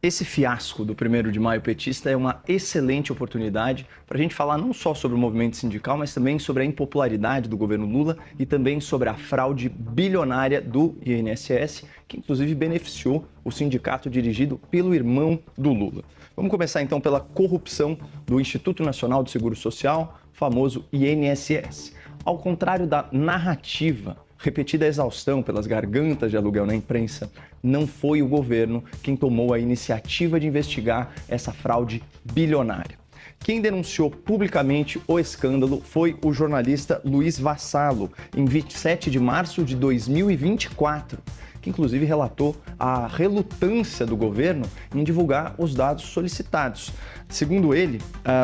Esse fiasco do 1º de maio petista é uma excelente oportunidade para a gente falar não só sobre o movimento sindical, mas também sobre a impopularidade do governo Lula e também sobre a fraude bilionária do INSS, que inclusive beneficiou o sindicato dirigido pelo irmão do Lula. Vamos começar então pela corrupção do Instituto Nacional do Seguro Social, famoso INSS. Ao contrário da narrativa repetida a exaustão pelas gargantas de aluguel na imprensa, não foi o governo quem tomou a iniciativa de investigar essa fraude bilionária. Quem denunciou publicamente o escândalo foi o jornalista Luiz Vassalo, em 27 de março de 2024, que inclusive relatou a relutância do governo em divulgar os dados solicitados. Segundo ele,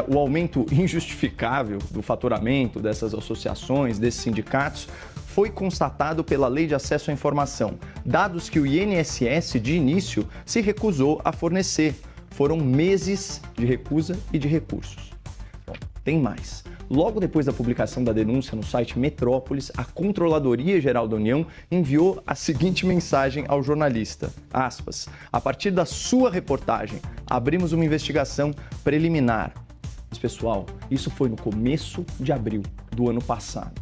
o aumento injustificável do faturamento dessas associações, desses sindicatos, foi constatado pela Lei de Acesso à Informação, dados que o INSS, de início, se recusou a fornecer. Foram meses de recusa e de recursos. Bom, tem mais. Logo depois da publicação da denúncia no site Metrópolis, a Controladoria Geral da União enviou a seguinte mensagem ao jornalista, aspas, a partir da sua reportagem, abrimos uma investigação preliminar. Mas, pessoal, isso foi no começo de abril do ano passado.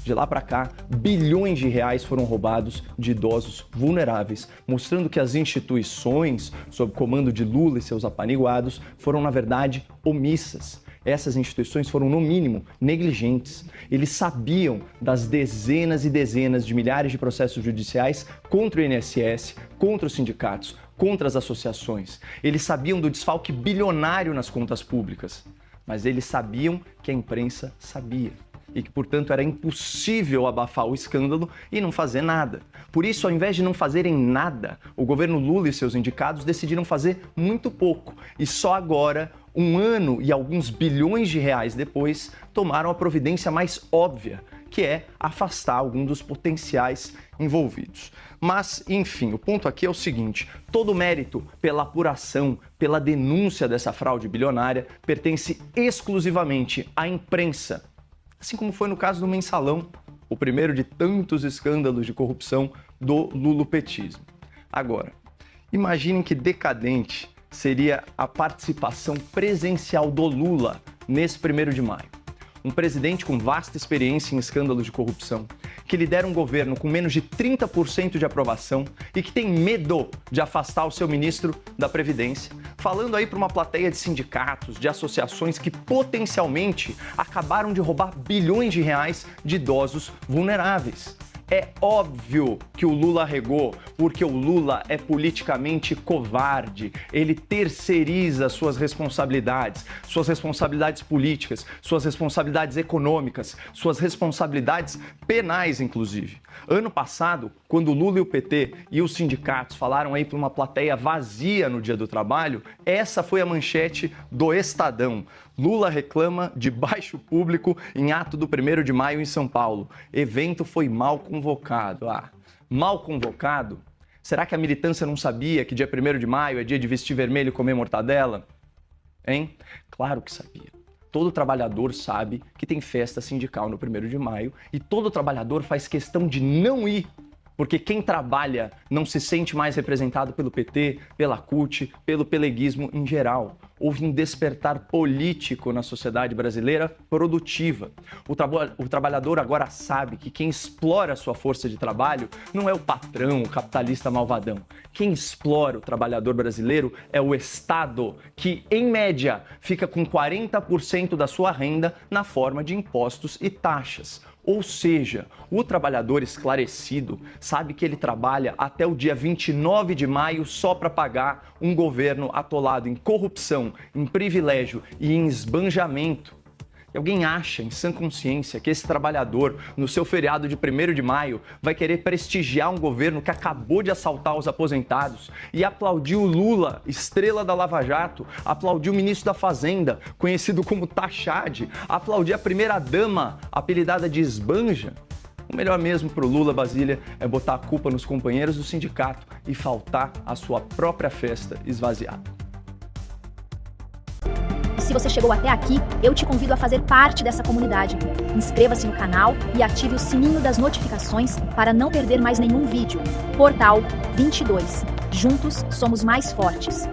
De lá para cá, bilhões de reais foram roubados de idosos vulneráveis, mostrando que as instituições, sob comando de Lula e seus apaniguados, foram, na verdade, omissas. Essas instituições foram, no mínimo, negligentes. Eles sabiam das dezenas e dezenas de milhares de processos judiciais contra o INSS, contra os sindicatos, contra as associações. Eles sabiam do desfalque bilionário nas contas públicas, mas eles sabiam que a imprensa sabia. E que, portanto, era impossível abafar o escândalo e não fazer nada. Por isso, ao invés de não fazerem nada, o governo Lula e seus indicados decidiram fazer muito pouco. E só agora, 1 ano e alguns bilhões de reais depois, tomaram a providência mais óbvia, que é afastar algum dos potenciais envolvidos. Mas, enfim, o ponto aqui é o seguinte, todo o mérito pela apuração, pela denúncia dessa fraude bilionária, pertence exclusivamente à imprensa. Assim como foi no caso do Mensalão, o primeiro de tantos escândalos de corrupção do lulopetismo. Agora, imaginem que decadente seria a participação presencial do Lula nesse 1º de maio. Um presidente com vasta experiência em escândalos de corrupção, que lidera um governo com menos de 30% de aprovação e que tem medo de afastar o seu ministro da Previdência, falando aí para uma plateia de sindicatos, de associações que potencialmente acabaram de roubar bilhões de reais de idosos vulneráveis. É óbvio que o Lula regou, porque o Lula é politicamente covarde. Ele terceiriza suas responsabilidades políticas, suas responsabilidades econômicas, suas responsabilidades penais, inclusive. Ano passado, quando o Lula e o PT e os sindicatos falaram aí para uma plateia vazia no Dia do Trabalho, essa foi a manchete do Estadão. Lula reclama de baixo público em ato do 1º de maio em São Paulo. Evento foi mal convocado. Mal convocado? Será que a militância não sabia que dia 1º de maio é dia de vestir vermelho e comer mortadela? Hein? Claro que sabia. Todo trabalhador sabe que tem festa sindical no 1º de maio e todo trabalhador faz questão de não ir, porque quem trabalha não se sente mais representado pelo PT, pela CUT, pelo peleguismo em geral. Houve um despertar político na sociedade brasileira produtiva. O trabalhador agora sabe que quem explora a sua força de trabalho não é o patrão, o capitalista malvadão. Quem explora o trabalhador brasileiro é o Estado, que, em média, fica com 40% da sua renda na forma de impostos e taxas. Ou seja, o trabalhador esclarecido sabe que ele trabalha até o dia 29 de maio só para pagar um governo atolado em corrupção, em privilégio e em esbanjamento. E alguém acha, em sã consciência, que esse trabalhador, no seu feriado de 1º de maio, vai querer prestigiar um governo que acabou de assaltar os aposentados e aplaudir o Lula, estrela da Lava Jato, aplaudir o ministro da Fazenda, conhecido como Tachad, aplaudir a primeira-dama, apelidada de Esbanja? O melhor mesmo para o Lula, Basília, é botar a culpa nos companheiros do sindicato e faltar a sua própria festa esvaziada. Se você chegou até aqui, eu te convido a fazer parte dessa comunidade. Inscreva-se no canal e ative o sininho das notificações para não perder mais nenhum vídeo. Portal 22. Juntos somos mais fortes.